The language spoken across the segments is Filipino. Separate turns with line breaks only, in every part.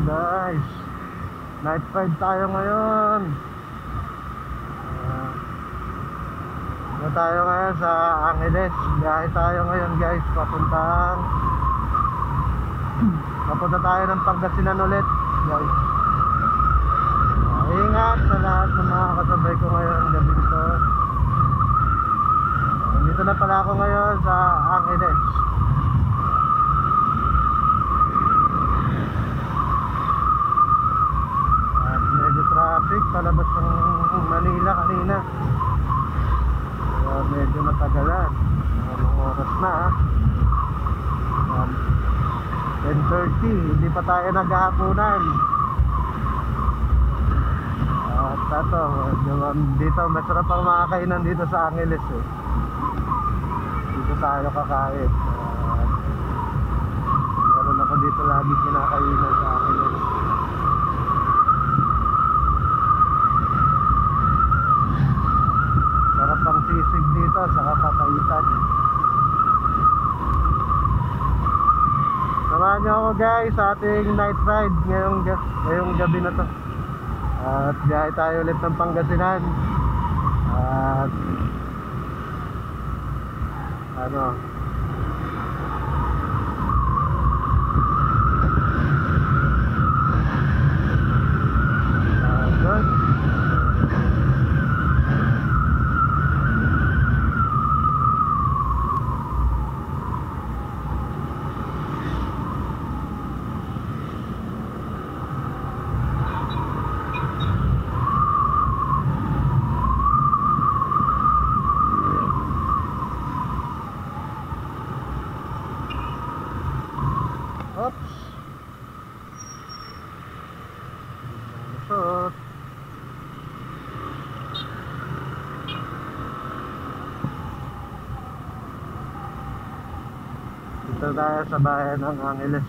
guys, night ride tayo ngayon. Tayo ngayon sa Angeles. Biyahe tayo ngayon guys, papunta tayo ng Pangasinan ulit guys. Ingat sa lahat ng mga kasabay ko ngayon gabi nito. Dito na pala ako ngayon sa Angeles. At medyo traffic palabas ng Manila kanina. Medyo natagalan. Anong oras na 10:30. Hindi pa tayo naghahapunan. At dito masarap ang mga kainan dito sa Angeles Dito tayo kakain. Meron ako dito lagi kinakainan sa Angeles. Sarap ang sisig dito sa kapapaitan. Samahan niyo ako guys sa ating night ride ngayong gabi na to. At biyahe tayo ulit ng Pangasinan. At good. Oops. Lusot. Dito tayo sa bayan ng Angeles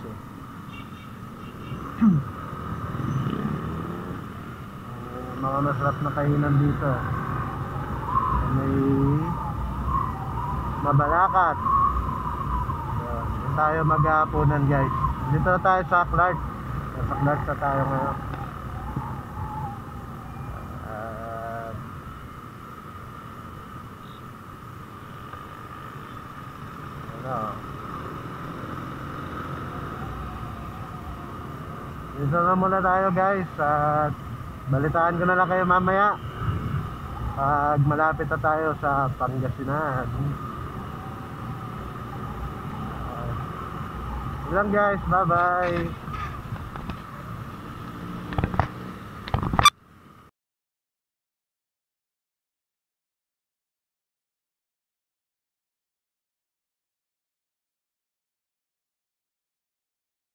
mga masarap na kainan dito. May mabalakat. Tayo maghahaponan guys. Dito na tayo sa Clark. Sa Clark na tayo ngayon. Dito na muna tayo guys. At balitaan ko na lang kayo mamaya pag malapit na tayo sa Pangasinan. Lang guys, bye bye.